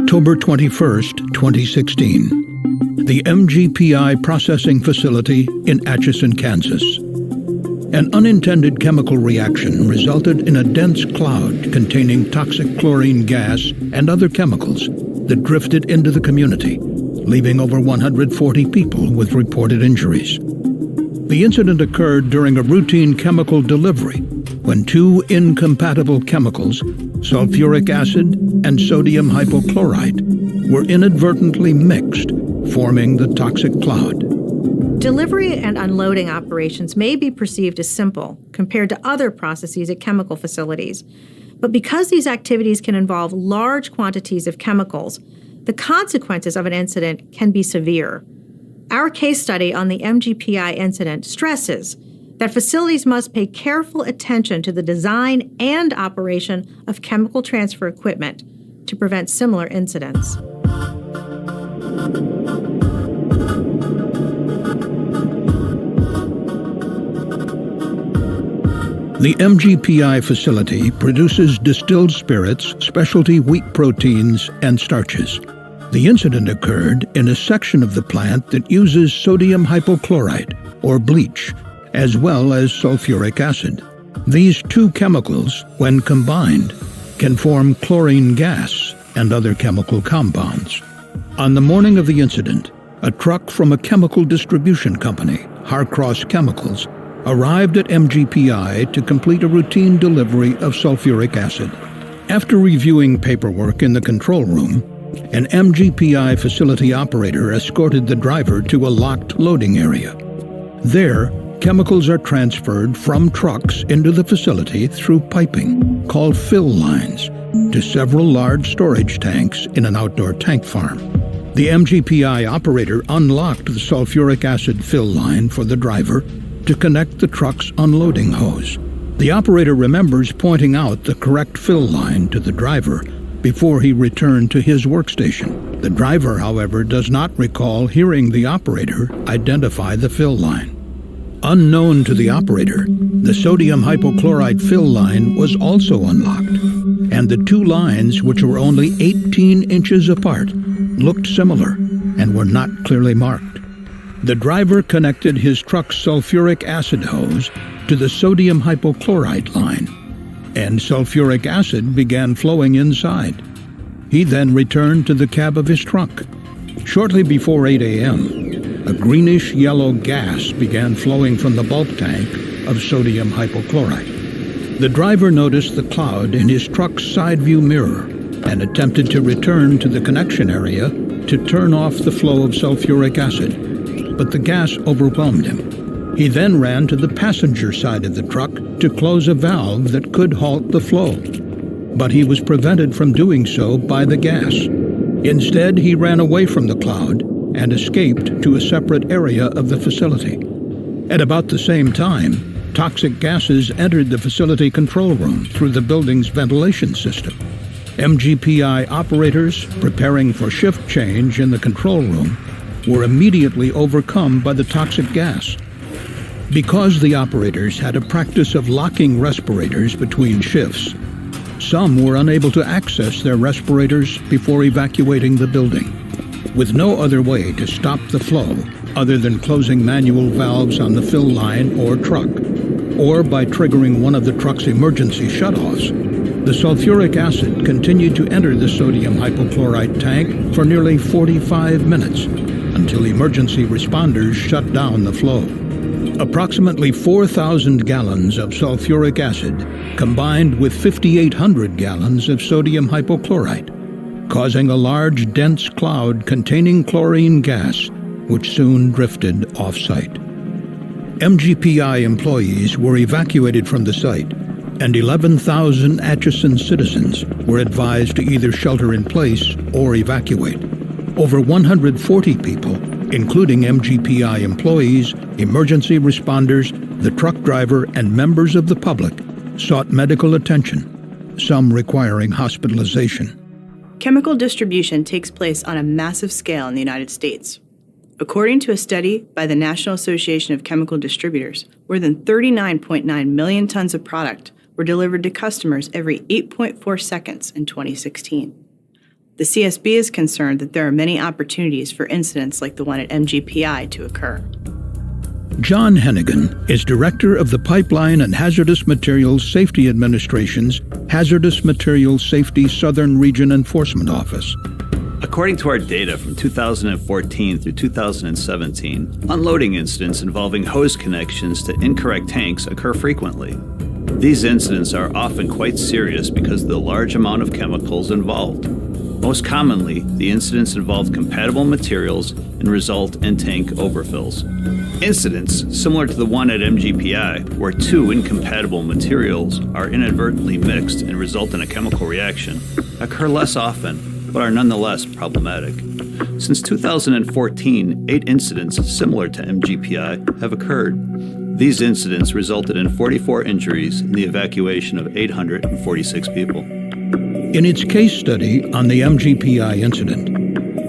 October 21st, 2016. The MGPI processing facility in Atchison, Kansas. An unintended chemical reaction resulted in a dense cloud containing toxic chlorine gas and other chemicals that drifted into the community, leaving over 140 people with reported injuries. The incident occurred during a routine chemical delivery when two incompatible chemicals, sulfuric acid and sodium hypochlorite, were inadvertently mixed, forming the toxic cloud. Delivery and unloading operations may be perceived as simple compared to other processes at chemical facilities. But because these activities can involve large quantities of chemicals, the consequences of an incident can be severe. Our case study on the MGPI incident stresses that facilities must pay careful attention to the design and operation of chemical transfer equipment to prevent similar incidents. The MGPI facility produces distilled spirits, specialty wheat proteins, and starches. The incident occurred in a section of the plant that uses sodium hypochlorite, or bleach, as well as sulfuric acid. These two chemicals, when combined, can form chlorine gas and other chemical compounds. On the morning of the incident, a truck from a chemical distribution company, Harcross Chemicals, arrived at MGPI to complete a routine delivery of sulfuric acid. After reviewing paperwork in the control room, an MGPI facility operator escorted the driver to a locked loading area. There, chemicals are transferred from trucks into the facility through piping, called fill lines, to several large storage tanks in an outdoor tank farm. The MGPI operator unlocked the sulfuric acid fill line for the driver to connect the truck's unloading hose. The operator remembers pointing out the correct fill line to the driver before he returned to his workstation. The driver, however, does not recall hearing the operator identify the fill line. Unknown to the operator, the sodium hypochlorite fill line was also unlocked, and the two lines, which were only 18 inches apart, looked similar and were not clearly marked. The driver connected his truck's sulfuric acid hose to the sodium hypochlorite line, and sulfuric acid began flowing inside. He then returned to the cab of his truck. Shortly before 8 a.m., a greenish-yellow gas began flowing from the bulk tank of sodium hypochlorite. The driver noticed the cloud in his truck's side view mirror and attempted to return to the connection area to turn off the flow of sulfuric acid, but the gas overwhelmed him. He then ran to the passenger side of the truck to close a valve that could halt the flow, but he was prevented from doing so by the gas. Instead, he ran away from the cloud and escaped to a separate area of the facility. At about the same time, toxic gases entered the facility control room through the building's ventilation system. MGPI operators, preparing for shift change in the control room, were immediately overcome by the toxic gas. Because the operators had a practice of locking respirators between shifts, some were unable to access their respirators before evacuating the building. With no other way to stop the flow other than closing manual valves on the fill line or truck, or by triggering one of the truck's emergency shutoffs, the sulfuric acid continued to enter the sodium hypochlorite tank for nearly 45 minutes until emergency responders shut down the flow. Approximately 4,000 gallons of sulfuric acid combined with 5,800 gallons of sodium hypochlorite, causing a large, dense cloud containing chlorine gas, which soon drifted off-site. MGPI employees were evacuated from the site, and 11,000 Atchison citizens were advised to either shelter in place or evacuate. Over 140 people, including MGPI employees, emergency responders, the truck driver, and members of the public, sought medical attention, some requiring hospitalization. Chemical distribution takes place on a massive scale in the United States. According to a study by the National Association of Chemical Distributors, more than 39.9 million tons of product were delivered to customers every 8.4 seconds in 2016. The CSB is concerned that there are many opportunities for incidents like the one at MGPI to occur. John Hennigan is director of the Pipeline and Hazardous Materials Safety Administration's Hazardous Materials Safety Southern Region Enforcement Office. According to our data from 2014 through 2017, unloading incidents involving hose connections to incorrect tanks occur frequently. These incidents are often quite serious because of the large amount of chemicals involved. Most commonly, the incidents involve compatible materials and result in tank overfills. Incidents similar to the one at MGPI, where two incompatible materials are inadvertently mixed and result in a chemical reaction, occur less often, but are nonetheless problematic. Since 2014, 8 incidents similar to MGPI have occurred. These incidents resulted in 44 injuries and the evacuation of 846 people. In its case study on the MGPI incident,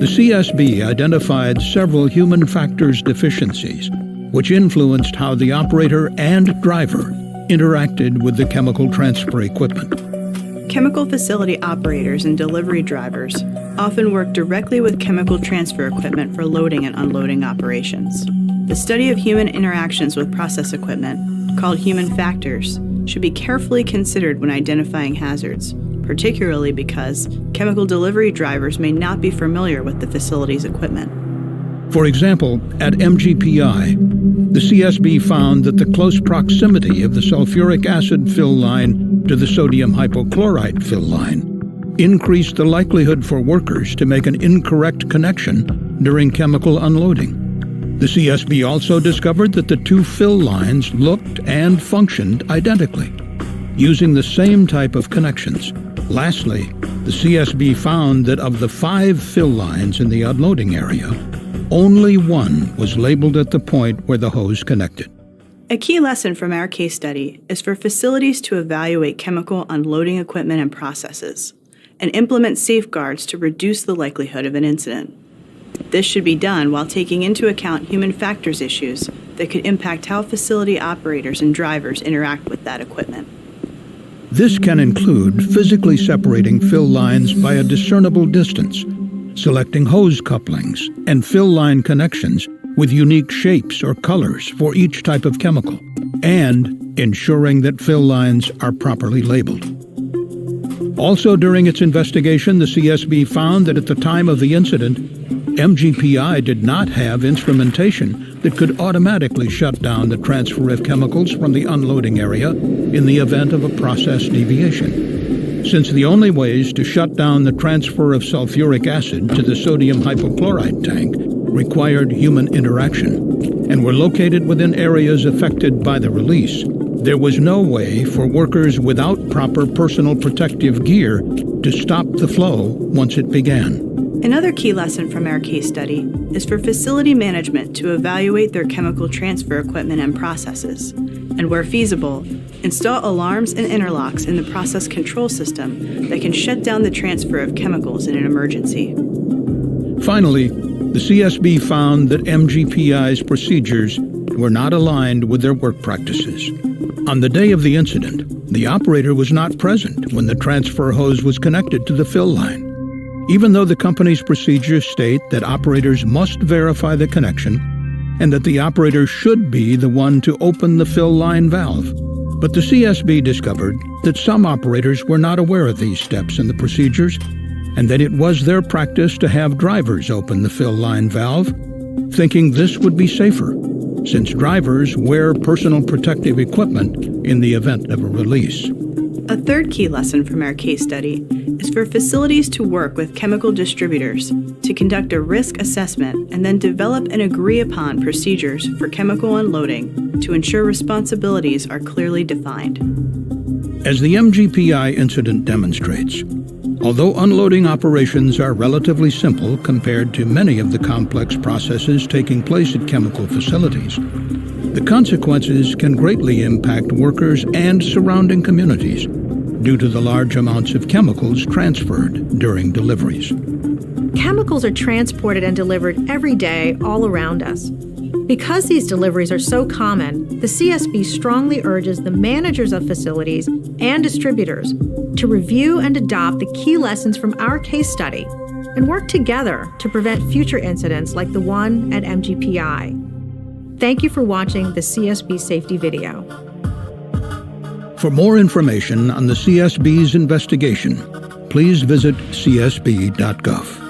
the CSB identified several human factors deficiencies which influenced how the operator and driver interacted with the chemical transfer equipment. Chemical facility operators and delivery drivers often work directly with chemical transfer equipment for loading and unloading operations. The study of human interactions with process equipment, called human factors, should be carefully considered when identifying hazards, particularly because chemical delivery drivers may not be familiar with the facility's equipment. For example, at MGPI, the CSB found that the close proximity of the sulfuric acid fill line to the sodium hypochlorite fill line increased the likelihood for workers to make an incorrect connection during chemical unloading. The CSB also discovered that the two fill lines looked and functioned identically, using the same type of connections. Lastly, the CSB found that of the 5 fill lines in the unloading area, only one was labeled at the point where the hose connected. A key lesson from our case study is for facilities to evaluate chemical unloading equipment and processes, and implement safeguards to reduce the likelihood of an incident. This should be done while taking into account human factors issues that could impact how facility operators and drivers interact with that equipment. This can include physically separating fill lines by a discernible distance, selecting hose couplings and fill line connections with unique shapes or colors for each type of chemical, and ensuring that fill lines are properly labeled. Also during its investigation, the CSB found that at the time of the incident, MGPI did not have instrumentation that could automatically shut down the transfer of chemicals from the unloading area in the event of a process deviation. Since the only ways to shut down the transfer of sulfuric acid to the sodium hypochlorite tank required human interaction and were located within areas affected by the release, there was no way for workers without proper personal protective gear to stop the flow once it began. Another key lesson from our case study is for facility management to evaluate their chemical transfer equipment and processes, and where feasible, install alarms and interlocks in the process control system that can shut down the transfer of chemicals in an emergency. Finally, the CSB found that MGPI's procedures were not aligned with their work practices. On the day of the incident, the operator was not present when the transfer hose was connected to the fill line. Even though the company's procedures state that operators must verify the connection and that the operator should be the one to open the fill line valve, but the CSB discovered that some operators were not aware of these steps in the procedures and that it was their practice to have drivers open the fill line valve, thinking this would be safer, since drivers wear personal protective equipment in the event of a release. A third key lesson from our case study is for facilities to work with chemical distributors to conduct a risk assessment and then develop and agree upon procedures for chemical unloading to ensure responsibilities are clearly defined. As the MGPI incident demonstrates, although unloading operations are relatively simple compared to many of the complex processes taking place at chemical facilities, the consequences can greatly impact workers and surrounding communities due to the large amounts of chemicals transferred during deliveries. Chemicals are transported and delivered every day all around us. Because these deliveries are so common, the CSB strongly urges the managers of facilities and distributors to review and adopt the key lessons from our case study and work together to prevent future incidents like the one at MGPI. Thank you for watching the CSB safety video. For more information on the CSB's investigation, please visit csb.gov.